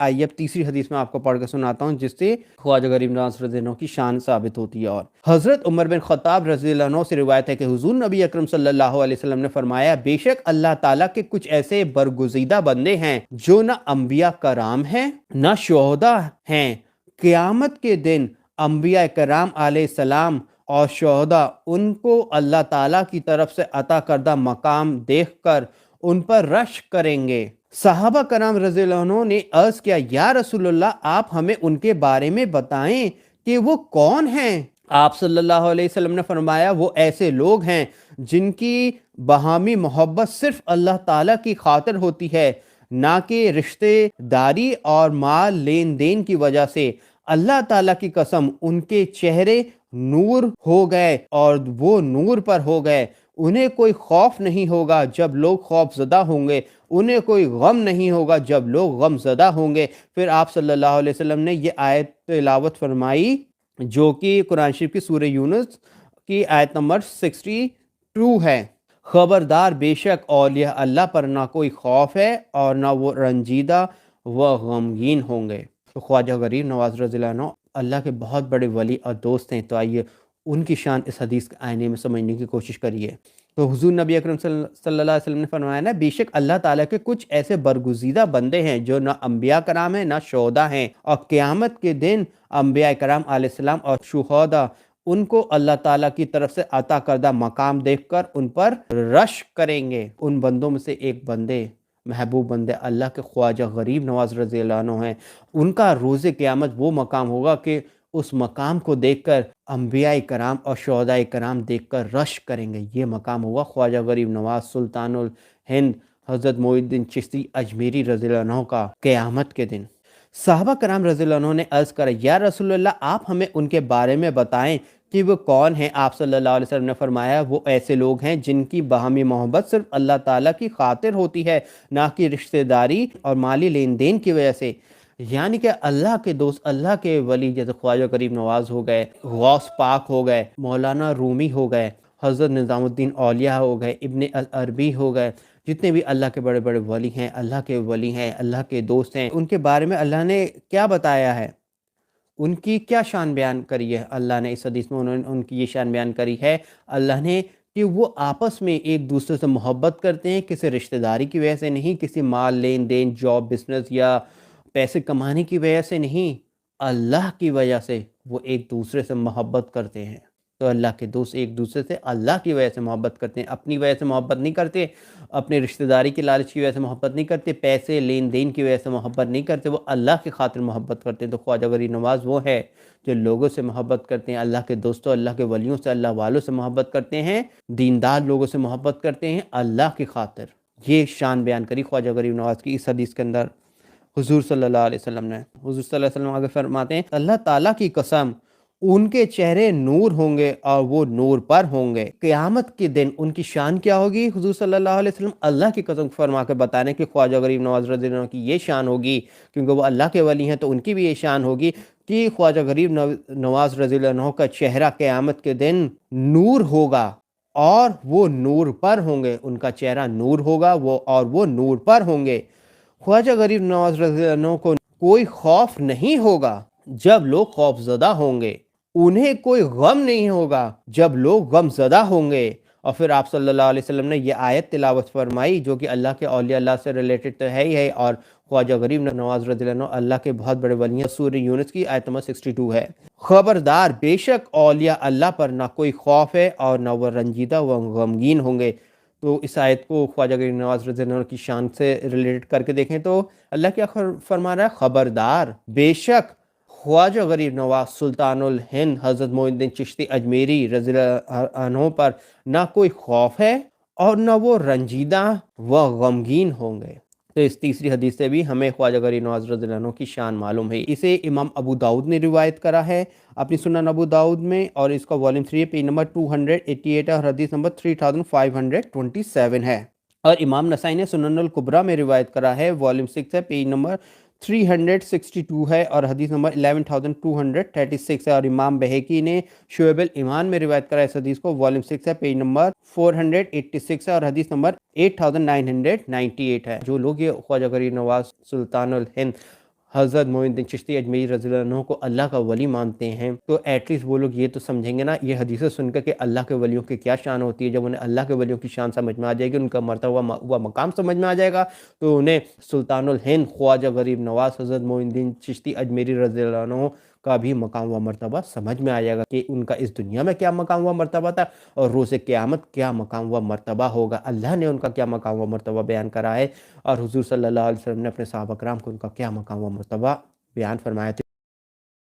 آئیے اب تیسری حدیث میں آپ کو پڑھ کے سناتا ہوں جس سے خواجہ غریب نواز رضی اللہ عنہ کی شان ثابت ہوتی ہے۔ اور حضرت عمر بن خطاب رضی اللہ عنہ سے روایت ہے کہ حضور نبی اکرم صلی اللہ علیہ وسلم نے فرمایا، بے شک اللہ تعالیٰ کے کچھ ایسے برگزیدہ بندے ہیں جو نہ انبیاء کرام ہیں نہ شہداء ہیں، قیامت کے دن انبیاء کرام علیہ السلام اور شہداء ان کو اللہ تعالیٰ کی طرف سے عطا کردہ مقام دیکھ کر ان پر رشک کریں گے۔ صحابہ کرام رضی اللہ عنہ نے عرض کیا، یا رسول اللہ، آپ ہمیں ان کے بارے میں بتائیں کہ وہ کون ہیں؟ آپ صلی اللہ علیہ وسلم نے فرمایا، وہ ایسے لوگ ہیں جن کی باہمی محبت صرف اللہ تعالیٰ کی خاطر ہوتی ہے، نہ کہ رشتے داری اور مال لین دین کی وجہ سے۔ اللہ تعالیٰ کی قسم، ان کے چہرے نور ہو گئے اور وہ نور پر ہو گئے۔ انہیں کوئی خوف نہیں ہوگا جب لوگ خوف زدہ ہوں گے، انہیں کوئی غم نہیں ہوگا جب لوگ غم زدہ ہوں گے۔ پھر آپ صلی اللہ علیہ وسلم نے یہ آیت تلاوت فرمائی جو کہ قرآن شریف کی سورہ یونس کی آیت نمبر 62 ہے، خبردار، بے شک اولیاء اللہ پر نہ کوئی خوف ہے اور نہ وہ رنجیدہ و غمگین ہوں گے۔ تو خواجہ غریب نواز رضی اللہ عنہ اللہ کے بہت بڑے ولی اور دوست ہیں، تو آئیے ان کی شان اس حدیث کے آئینے میں سمجھنے کی کوشش کریے۔ تو حضور نبی اکرم صلی اللہ علیہ وسلم نے فرمایا نا، بے شک اللہ تعالیٰ کے کچھ ایسے برگزیدہ بندے ہیں جو نہ انبیاء کرام ہیں نہ شہداء ہیں، اور قیامت کے دن انبیاء کرام علیہ السلام اور شہداء ان کو اللہ تعالیٰ کی طرف سے عطا کردہ مقام دیکھ کر ان پر رشک کریں گے۔ ان بندوں میں سے ایک بندے، محبوب بندے اللہ کے خواجہ غریب نواز رضی اللہ عنہ ہیں۔ ان کا روز قیامت وہ مقام ہوگا کہ اس مقام کو دیکھ کر انبیاء کرام اور شہداء کرام دیکھ کر رشک کریں گے۔ یہ مقام ہوگا خواجہ غریب نواز سلطان الہند حضرت معین الدین چشتی اجمیری رضی اللہ عنہ کا قیامت کے دن۔ صحابہ کرام رضی اللہ عنہ نے عرض کرا، یا رسول اللہ، آپ ہمیں ان کے بارے میں بتائیں کہ وہ کون ہیں؟ آپ صلی اللہ علیہ وسلم نے فرمایا، وہ ایسے لوگ ہیں جن کی باہمی محبت صرف اللہ تعالیٰ کی خاطر ہوتی ہے، نہ کہ رشتہ داری اور مالی لین دین کی وجہ سے۔ یعنی کہ اللہ کے دوست، اللہ کے ولی جیسے خواجہ غریب نواز ہو گئے، غوث پاک ہو گئے، مولانا رومی ہو گئے، حضرت نظام الدین اولیاء ہو گئے، ابن عربی ہو گئے، جتنے بھی اللہ کے بڑے بڑے ولی ہیں، اللہ کے ولی ہیں، اللہ کے دوست ہیں، ان کے بارے میں اللہ نے کیا بتایا ہے، ان کی کیا شان بیان کری ہے؟ اللہ نے اس حدیث میں انہوں نے ان کی یہ شان بیان کری ہے، اللہ نے، کہ وہ آپس میں ایک دوسرے سے محبت کرتے ہیں، کسی رشتہ داری کی وجہ سے نہیں، کسی مال لین دین، جاب، بزنس یا پیسے کمانے کی وجہ سے نہیں، اللہ کی وجہ سے وہ ایک دوسرے سے محبت کرتے ہیں۔ تو اللہ کے دوست ایک دوسرے سے اللہ کی وجہ سے محبت کرتے ہیں، اپنی وجہ سے محبت نہیں کرتے، اپنے رشتہ داری کی لالچ کی وجہ سے محبت نہیں کرتے، پیسے لین دین کی وجہ سے محبت نہیں کرتے، وہ اللہ کی خاطر محبت کرتے ہیں۔ تو خواجہ غریب نواز وہ ہے جو لوگوں سے محبت کرتے ہیں، اللہ کے دوستوں، اللہ کے ولیوں سے، اللہ والوں سے محبت کرتے ہیں، دیندار لوگوں سے محبت کرتے ہیں اللہ کی خاطر۔ یہ شان بیان کری خواجہ غریب نواز کی اس حدیث کے اندر حضور صلی اللہ علیہ وسلم نے۔ حضور صلی اللہ علیہ وسلم آگے فرماتے ہیں، اللہ تعالیٰ کی قسم، ان کے چہرے نور ہوں گے اور وہ نور پر ہوں گے۔ قیامت کے دن ان کی شان کیا ہوگی؟ حضور صلی اللہ علیہ وسلم اللہ کی قسم فرما کے بتانے کہ خواجہ غریب نواز رضی اللہ عنہ کی یہ شان ہوگی، کیونکہ وہ اللہ کے ولی ہیں تو ان کی بھی یہ شان ہوگی کہ خواجہ غریب نواز رضی اللہ عنہ کا چہرہ قیامت کے دن نور ہوگا اور وہ نور پر ہوں گے، ان کا چہرہ نور ہوگا اور وہ نور پر ہوں گے۔ خواجہ غریب نواز رضی اللہ عنہ کو کوئی خوف نہیں ہوگا جب لوگ خوف زدہ ہوں گے، انہیں کوئی غم نہیں ہوگا جب لوگ غم زدہ ہوں گے۔ اور پھر آپ صلی اللہ علیہ وسلم نے یہ آیت تلاوت فرمائی جو کہ اللہ کے اولیاء اللہ سے ریلیٹڈ تو ہے ہی ہے، اور خواجہ غریب نواز رضی اللہ عنہ اللہ کے بہت بڑے ولی ہیں۔ سورہ یونس کی آیت نمبر 62 ہے، خبردار، بے شک اولیاء اللہ پر نہ کوئی خوف ہے اور نہ وہ رنجیدہ و غمگین ہوں گے۔ تو اس آیت کو خواجہ غریب نواز رضی اللہ عنہ کی شان سے ریلیٹ کر کے دیکھیں تو اللہ کیا فرما رہا ہے؟ خبردار، بے شک خواجہ غریب نواز سلطان الہند حضرت معین الدین چشتی اجمیری رضی اللہ عنہ پر نہ کوئی خوف ہے اور نہ وہ رنجیدہ و غمگین ہوں گے۔ تو اس تیسری حدیث سے بھی ہمیں خواجہ غریب نواز رضی اللہ عنہ کی شان معلوم ہے۔ اسے امام ابو داؤد نے روایت کرا ہے اپنی سنن ابو داؤد میں، اور اس کا والیم 3 پیج نمبر 288 ہے اور حدیث نمبر 3527 ہے۔ اور امام نسائی نے سنن الکبریٰ میں روایت کرا ہے، والیم 6 ہے، پیج نمبر 362 ہے اور حدیث نمبر 11236 ہے۔ اور امام بہقی نے شعب الایمان میں روایت کرا اس حدیث کو، والیم 6 ہے، پیج نمبر 486 ہے اور حدیث نمبر 8998 ہے۔ جو لوگ یہ خواجہ غریب نواز سلطان الہند حضرت معین الدین چشتی اجمیری رضی اللہ عنہ کو اللہ کا ولی مانتے ہیں تو ایٹ لیسٹ وہ لوگ یہ تو سمجھیں گے نا یہ حدیثیں سن کر کہ اللہ کے ولیوں کی کیا شان ہوتی ہے. جب انہیں اللہ کے ولیوں کی شان سمجھ میں آ جائے گی, ان کا مرتبہ ہوا مقام سمجھ میں آ جائے گا, تو انہیں سلطان الہند خواجہ غریب نواز حضرت معین الدین چشتی اجمیری رضی اللہ عنہ کا بھی مقام و مرتبہ سمجھ میں آ جائے گا کہ ان کا اس دنیا میں کیا مقام و مرتبہ تھا اور روز قیامت کیا مقام و مرتبہ ہوگا. اللہ نے ان کا کیا مقام و مرتبہ بیان کرا ہے اور حضور صلی اللہ علیہ وسلم نے اپنے صحابہ کرام کو ان کا کیا مقام و مرتبہ بیان فرمایا.